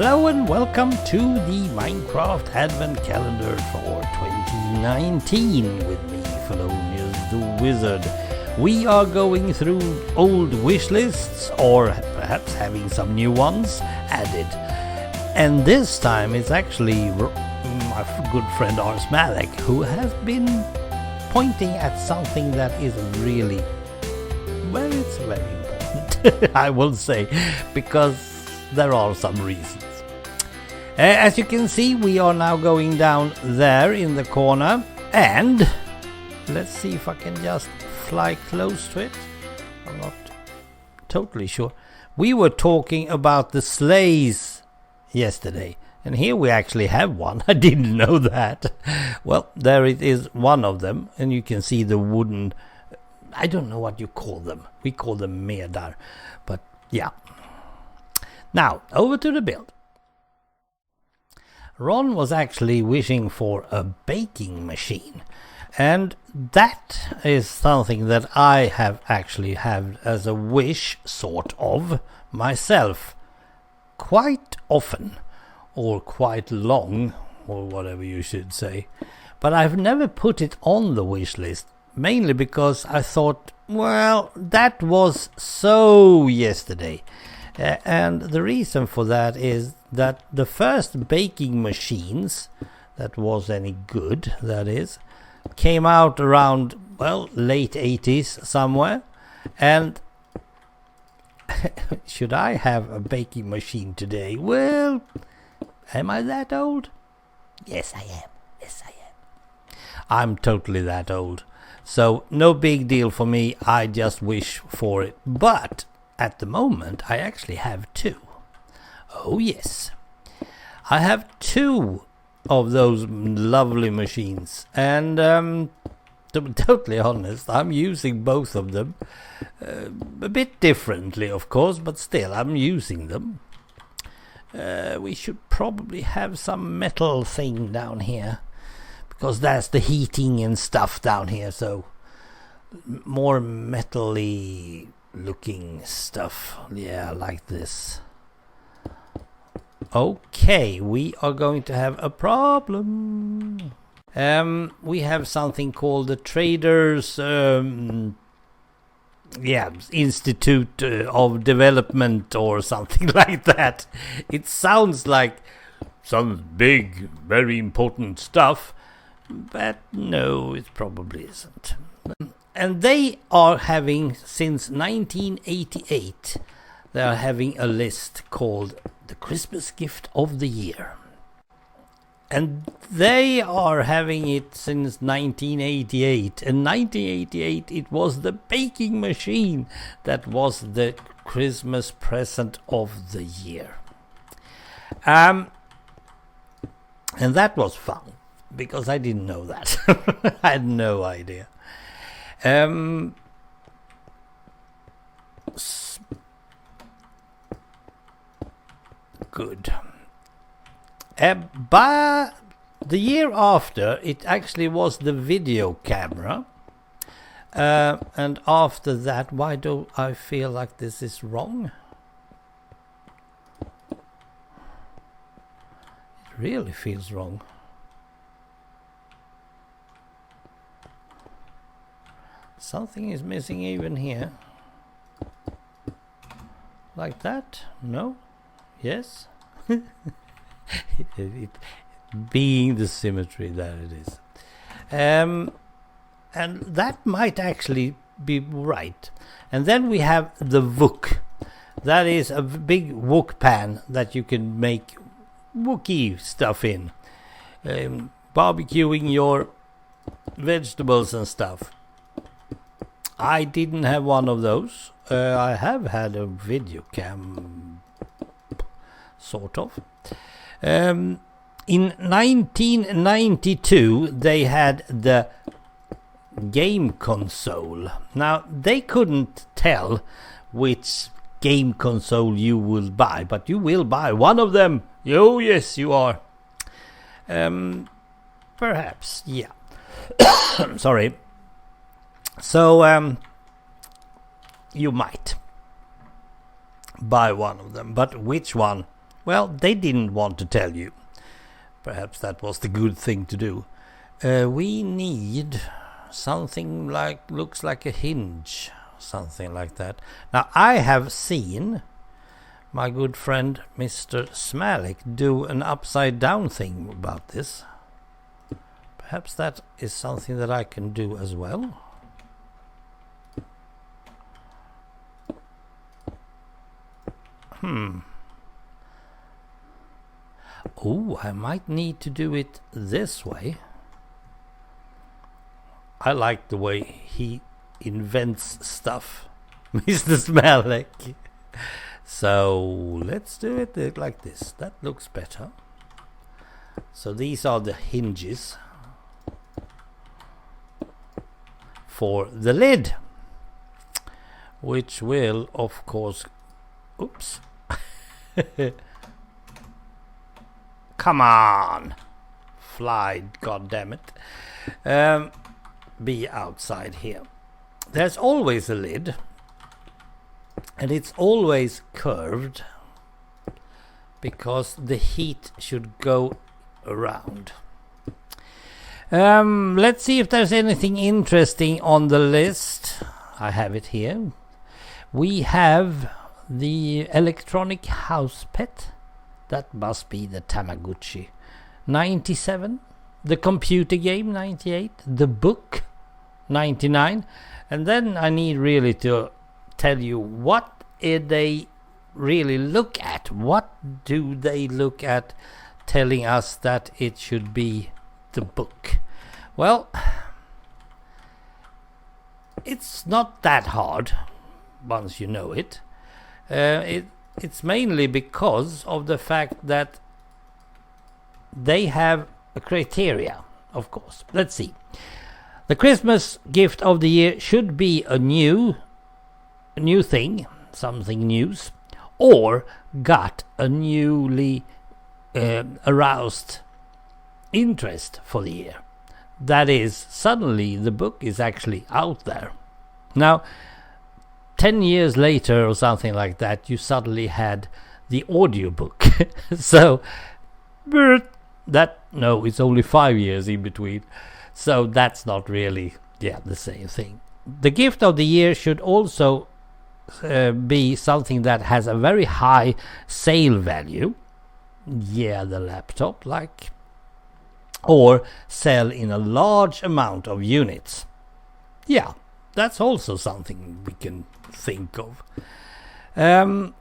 Hello and welcome to the Minecraft Advent Calendar for 2019 with me, Felonious the Wizard. We are going through old wish lists or perhaps having some new ones added. And this time it's actually my good friend Ars Malek who has been pointing at something that is really, well, it's very important, I will say, because there are some reasons. As you can see, we are now going down there in the corner, and let's see if I can just fly close to it. I'm not totally sure. We were talking about the sleighs yesterday, and here we actually have one. I didn't know that. Well, there it is, one of them, and you can see the wooden, I don't know what you call them. We call them medar, but yeah. Now, over to the build. Ron was actually wishing for a baking machine, and that is something that I have actually had as a wish, sort of, myself, quite often, or quite long, or whatever you should say, but I've never put it on the wish list, mainly because I thought, well, that was so yesterday. And the reason for that is that the first baking machines that was any good, that is, came out around, well, late 80s somewhere. And should I have a baking machine today? Well, am I that old? Yes, I am. Yes, I am. I'm totally that old. So no big deal for me. I just wish for it. But at the moment, I actually have two. Oh, yes. I have two of those lovely machines. And to be totally honest, I'm using both of them. A bit differently, of course, but still, I'm using them. We should probably have some metal thing down here, because that's the heating and stuff down here. So, more metal-y looking stuff, yeah, like this. Okay, we are going to have a problem. We have something called the Traders Institute of Development or something like that. It sounds like some big, very important stuff, but no, it probably isn't. And they are having, since 1988, they are having a list called the Christmas Gift of the Year. And they are having it since 1988. In 1988, it was the baking machine that was the Christmas present of the year. And that was fun, because I didn't know that. I had no idea. Good. By the year after, it actually was the video camera. And after that, why do I feel like this is wrong? It really feels wrong. Something is missing even here. Like that? No? Yes? it being the symmetry that it is. And that might actually be right. And then we have the wok. That is a big wok pan that you can make wookie stuff in. Barbecuing your vegetables and stuff. I didn't have one of those. I have had a video cam, sort of. In 1992, they had the game console. Now, they couldn't tell which game console you will buy, but you will buy one of them. Oh, yes, you are. Perhaps, yeah. Sorry. So, you might buy one of them, but which one? Well, they didn't want to tell you. Perhaps that was the good thing to do. We need something like, looks like a hinge, something like that. Now, I have seen my good friend Mr. Smalik do an upside down thing about this. Perhaps that is something that I can do as well. Oh, I might need to do it this way. I like the way he invents stuff, Mr. Smalik. So let's do it like this. That looks better. So these are the hinges for the lid, which will, of course, oops. Come on, fly, goddammit. Be outside here. There's always a lid, and it's always curved because the heat should go around. Let's see if there's anything interesting on the list. I have it here. We have the electronic house pet. That must be the Tamagotchi. 97. The computer game, 98. The book, 99. And then I need really to tell you, what they really look at? What do they look at telling us that it should be the book? Well, it's not that hard once you know it. It's mainly because of the fact that they have a criteria, of course. Let's see. The Christmas gift of the year should be a new thing, something news, or got a newly aroused interest for the year. That is, suddenly the book is actually out there. Now, 10 years later or something like that, you suddenly had the audiobook. So, it's only 5 years in between. So that's not really, the same thing. The gift of the year should also be something that has a very high sale value. Yeah, the laptop, or sell in a large amount of units. Yeah, that's also something we can think of. And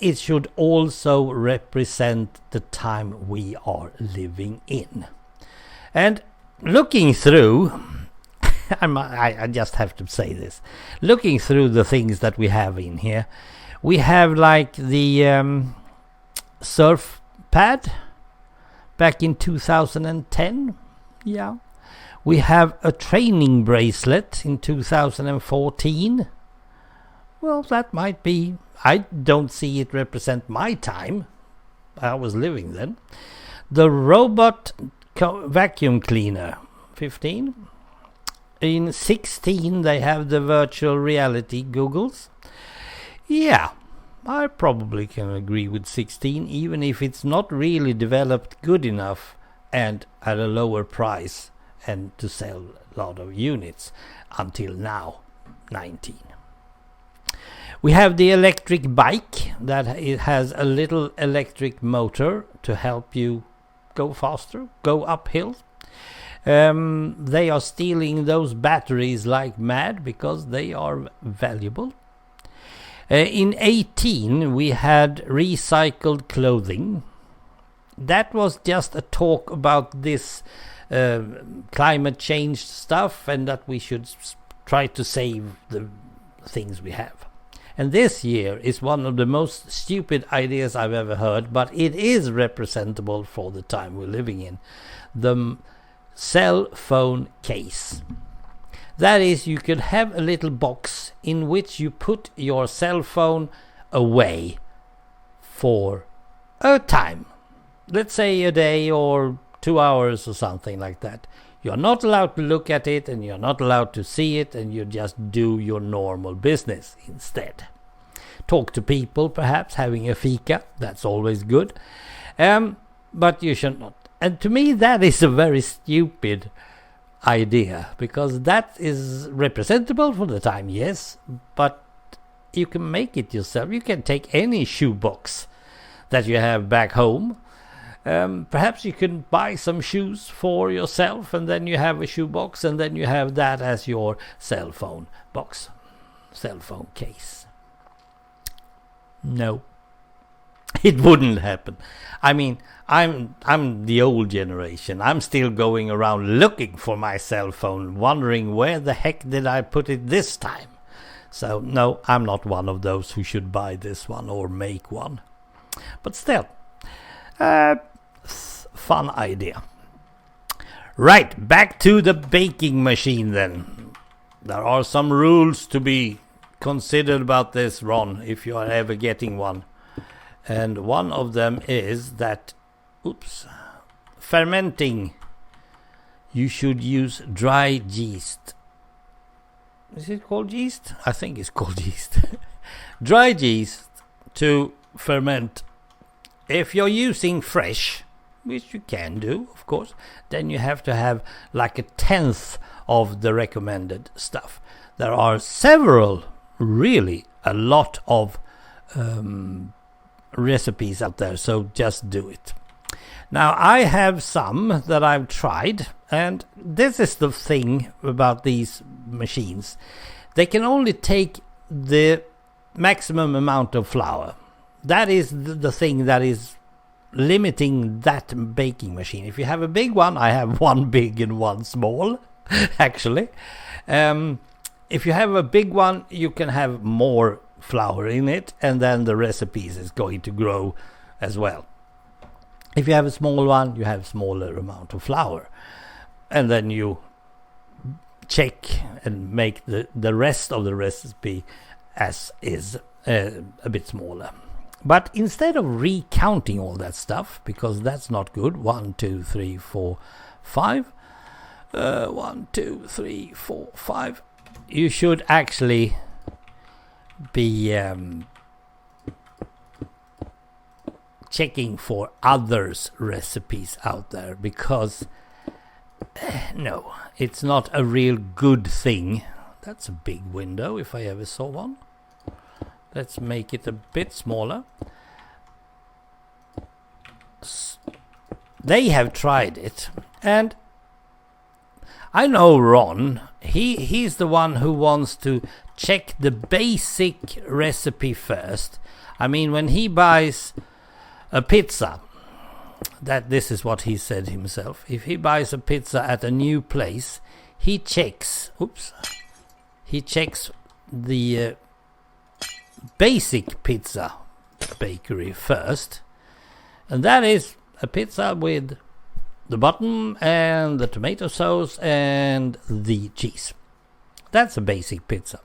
it should also represent the time we are living in. And looking through, I just have to say this, looking through the things that we have in here, we have like the surf pad back in 2010. Yeah. We have a training bracelet in 2014. Well, that might be. I don't see it represent my time. I was living then. The robot vacuum cleaner, 15. In 16, they have the virtual reality goggles. Yeah, I probably can agree with 16, even if it's not really developed good enough and at a lower price and to sell a lot of units until now, 19. We have the electric bike that it has a little electric motor to help you go faster, go uphill. They are stealing those batteries like mad because they are valuable. In 18, we had recycled clothing. That was just a talk about this climate change stuff and that we should try to save the things we have. And this year is one of the most stupid ideas I've ever heard, but it is representable for the time we're living in. The cell phone case. That is, you could have a little box in which you put your cell phone away for a time. Let's say a day or 2 hours or something like that. You're not allowed to look at it and you're not allowed to see it, and you just do your normal business instead. talk to people, perhaps having a fika. That's always good. But you should not. And to me, that is a very stupid idea, because that is representable for the time, yes, but you can make it yourself. You can take any shoebox that you have back home. Perhaps you can buy some shoes for yourself, and then you have a shoebox, and then you have that as your cell phone box, cell phone case. No, it wouldn't happen. I mean, I'm the old generation. I'm still going around looking for my cell phone, wondering where the heck did I put it this time. So no, I'm not one of those who should buy this one or make one. But still, fun idea. Right, back to the baking machine then. There are some rules to be considered about this, Ron, if you are ever getting one. And one of them is that, fermenting, you should use dry yeast. Is it called yeast? I think it's called yeast. Dry yeast to ferment. If you're using fresh, which you can do, of course, then you have to have like 1/10 of the recommended stuff. There are several, really a lot of recipes out there, so just do it. Now, I have some that I've tried, and this is the thing about these machines. They can only take the maximum amount of flour. That is the thing that is limiting that baking machine. If you have a big one, I have one big and one small, actually. If you have a big one, you can have more flour in it, and then the recipes is going to grow as well. If you have a small one, you have smaller amount of flour, and then you check and make the rest of the recipe as is a bit smaller. But instead of recounting all that stuff, because that's not good, 1, 2, 3, 4, 5, 1, 2, 3, 4, 5, you should actually be checking for others' recipes out there, because no, it's not a real good thing. That's a big window if I ever saw one. Let's make it a bit smaller. They have tried it, and I know Ron, he's the one who wants to check the basic recipe first. I mean, when he buys a pizza, this is what he said himself. If he buys a pizza at a new place, he checks the basic pizza bakery first, and that is a pizza with the bottom and the tomato sauce and the cheese. That's a basic pizza,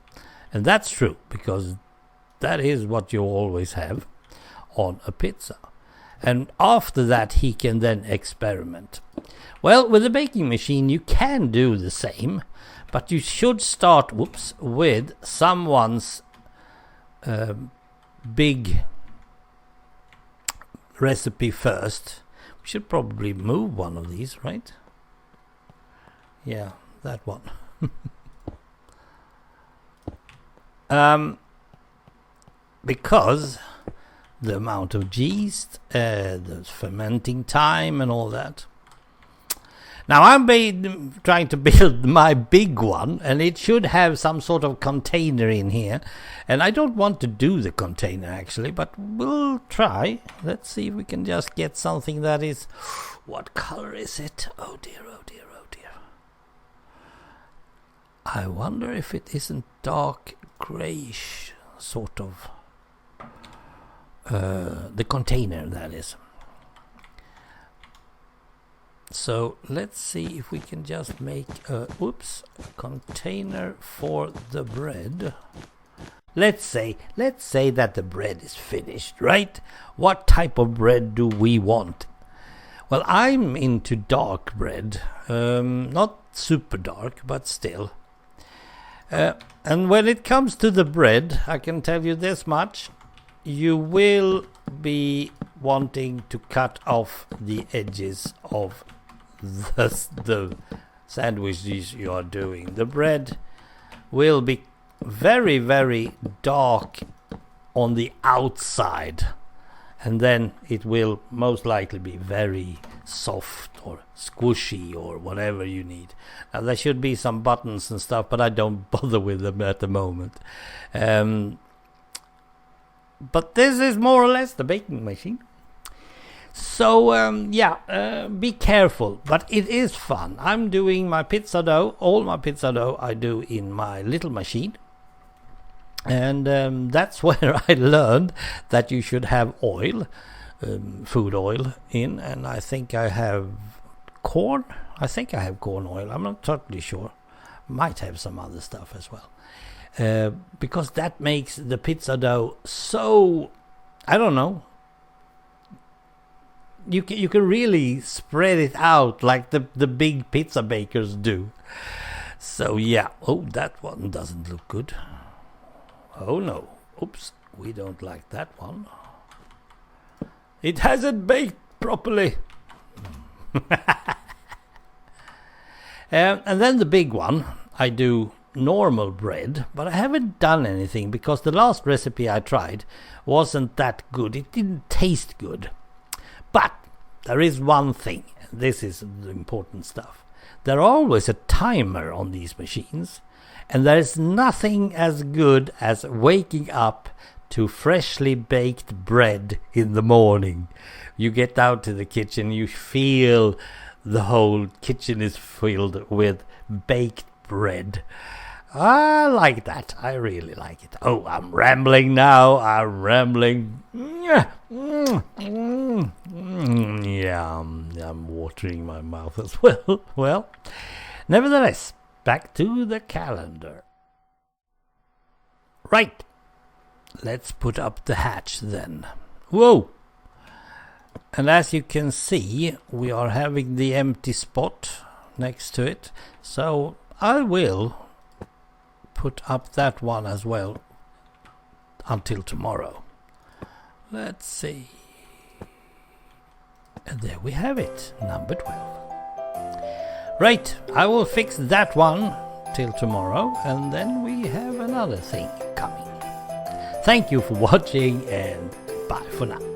and that's true, because that is what you always have on a pizza. And after that, he can then experiment. Well, with a baking machine, you can do the same, but you should start with someone's big recipe first. We should probably move one of these, right? Yeah, that one. Because the amount of yeast, the fermenting time and all that. Now I'm trying to build my big one, and it should have some sort of container in here. And I don't want to do the container actually, but we'll try. Let's see if we can just get something that is... What color is it? Oh dear, oh dear, oh dear. I wonder if it isn't dark grayish, sort of. The container, that is. So let's see if we can just make a container for the bread. Let's say that the bread is finished, right? What type of bread do we want? Well, I'm into dark bread, not super dark, but still. And when it comes to the bread, I can tell you this much. You will be wanting to cut off the edges of the sandwiches you are doing. The bread will be very, very dark on the outside, and then it will most likely be very soft or squishy or whatever you need. Now there should be some buttons and stuff, but I don't bother with them at the moment. But this is more or less the baking machine. So be careful, but it is fun. I'm doing my pizza dough, all my pizza dough I do in my little machine. And that's where I learned that you should have oil, food oil in, and I think I have corn. I think I have corn oil. I'm not totally sure. Might have some other stuff as well. Because that makes the pizza dough so, I don't know, you can really spread it out like the big pizza bakers do. So yeah, oh, that one doesn't look good. Oh no, oops, we don't like that one. It hasn't baked properly. And then the big one, I do normal bread, but I haven't done anything because the last recipe I tried wasn't that good. It didn't taste good. But there is one thing, this is the important stuff. There's always a timer on these machines, and there is nothing as good as waking up to freshly baked bread in the morning. You get out to the kitchen, you feel the whole kitchen is filled with baked bread. I like that. I really like it. Oh, I'm rambling now. I'm rambling. Yeah, I'm watering my mouth as well. Well, nevertheless, back to the calendar. Right. Let's put up the hatch then. Whoa! And as you can see, we are having the empty spot next to it. So I will put up that one as well until tomorrow. Let's see. And there we have it, number 12. Right, I will fix that one till tomorrow, and then we have another thing coming. Thank you for watching, and bye for now.